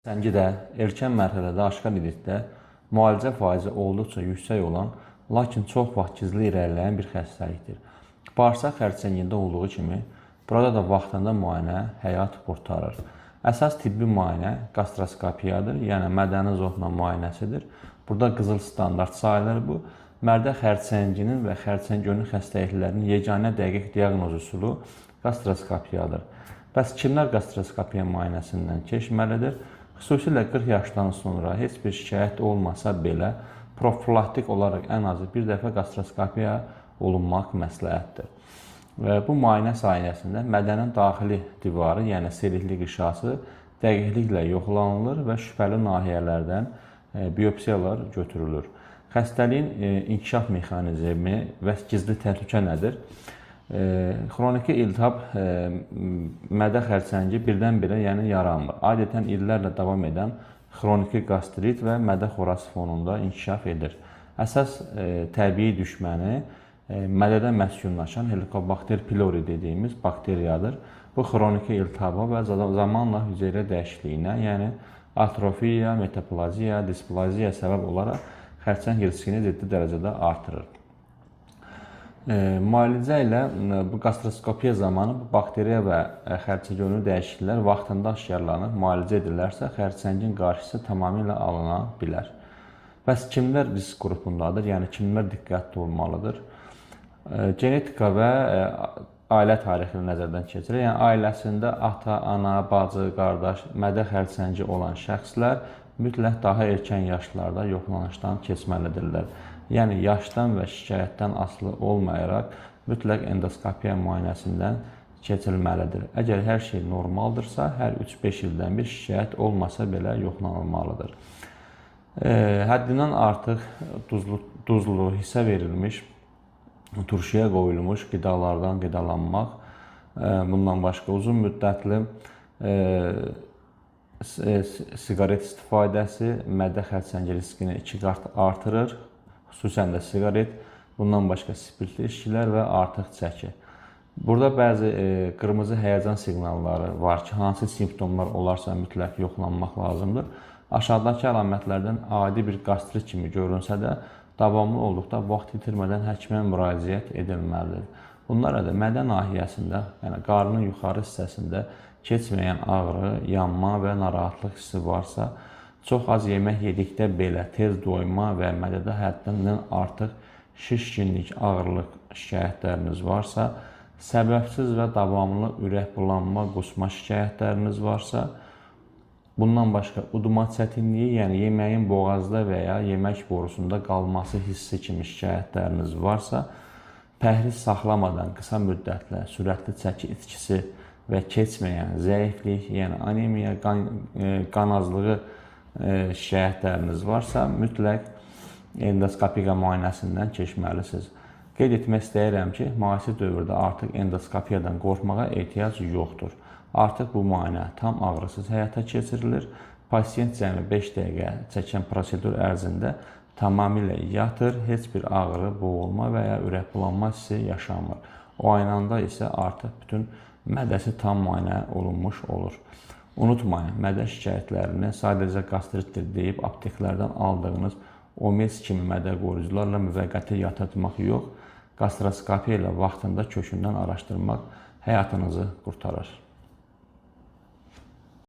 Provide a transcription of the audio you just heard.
Xərsəngi də erkən mərhələdə aşkar edildə müalicə faizi olduqca yüksək olan, lakin çox vaxt gizli irəliləyən bir xəstəlikdir. Bağırsaq xərsəngində olduğu kimi, burada da vaxtında müayinə həyat qurtarır. Əsas tibbi müayinə qastroskopiyadır, yəni mədəni zoxla müayinəsidir. Burada qızıl standart sayılır bu. Mərdə xərsənginin və xərsəng-önü xəstəliklərinin yeganə dəqiq diaqnoz üsulu qastroskopiyadır. Bəs kimlər qastroskopiya müayinəsindən keçməlidir? Xüsusilə 40 yaşdan sonra heç bir şikayət olmasa belə, profilaktik olaraq ən azı bir dəfə qastroskopiya olunmaq məsləhətdir. Bu müayinə sayəsində mədənin daxili divarı, yəni selikli qişası dəqiqliklə yoxlanılır və şübhəli nahiyələrdən biopsiyalar götürülür. Xəstəliyin inkişaf mexanizmi və gizli təhlükə nədir? Xroniki iltihab mədə xərsəngi birdən-birə yaranmır. Adətən illərlə davam edən xroniki qastrit və mədə xorası fonunda inkişaf edir. Əsas təbii düşməni mədədə məskunlaşan Helicobacter pylori dediyimiz bakteriyadır. Bu xroniki iltihaba və zamanla hüceyrə dəyişikliyinə, yəni atrofiya, metaplaziya, displaziya səbəb olaraq xərsəng riskini ciddi dərəcədə artırır. Müalicə ilə bu qastroskopiya zamanı bu bakteriya və xərsəng-önü dəyişikliklər vaxtında aşkarlanıb, müalicə edilərsə, xərsəngin qarşısı tamamilə alına bilər. Bəs kimlər risk qrupundadır, yəni kimlər diqqətli olmalıdır? Genetika və ailə tarixini nəzərdən keçirir. Yəni ailəsində ata, ana, bacı, qardaş, mədə xərsəngi olan şəxslər mütləq daha erkən yaşlarda yoxlanışdan keçməlidirlər. Yəni yaşdan və şikayətdən asılı olmayaraq mütləq endoskopiya müayinəsindən keçilməlidir. Əgər hər şey normaldırsa, hər 3-5 ildən bir şikayət olmasa belə yoxlanılmalıdır. Həddindən artıq duzlu hissə verilmiş, turşuya qoyulmuş qidalardan qidalanmaq, bundan başqa uzun müddətli siqaret istifadəsi mədə xərsəngi riskini 2 qat artırır. Xüsusən də siqaret, bundan başqa spirtli içkilər və artıq çəki. Burada bəzi qırmızı həyəcan siqnalları var ki, hansı simptomlar olarsa mütləq yoxlanmaq lazımdır. Aşağıdakı əlamətlərdən adi bir qastrit kimi görünsə də, davamlı olduqda vaxt itirmədən həkimə müraciət edilməlidir. Bunlar da mədə nahiyəsində, yəni qarnın yuxarı hissəsində keçməyən ağrı, yanma və narahatlıq hissi varsa, çox az yemək yedikdə belə tez doyma və mədədə həddindən artıq şişkinlik, ağırlıq şikayətləriniz varsa, səbəbsiz və davamlı ürək bulanma, qusma şikayətləriniz varsa, bundan başqa udma çətinliyi, yəni yeməyin boğazda və ya yemək borusunda qalması hissi kimi şikayətləriniz varsa, pəhriz saxlamadan qısa müddətlə sürətli çəki itkisi və keçməyən zəiflik, yəni anemiya, qan azlığı şikayətləriniz varsa, mütləq endoskopika müayinəsindən keçməlisiniz. Qeyd etmək istəyirəm ki, müasir dövrdə artıq endoskopiyadan qorxmağa ehtiyac yoxdur. Artıq bu müayinə tam ağrısız həyata keçirilir. Pasiyent cəmi 5 dəqiqə çəkən prosedur ərzində tamamilə yatır, heç bir ağrı, boğulma və ya ürək bulanma hissi yaşanmır. O aynanda isə artıq bütün mədəsi tam müayinə olunmuş olur. Unutmayın, mədə şikayətlərini sadəcə qastritdir deyib apteklərdən aldığınız OMS kimi mədə qoruyucularla müvəqqəti yatırtmaq yox, qastroskopiya ilə vaxtında kökündən araşdırmaq həyatınızı qurtarır.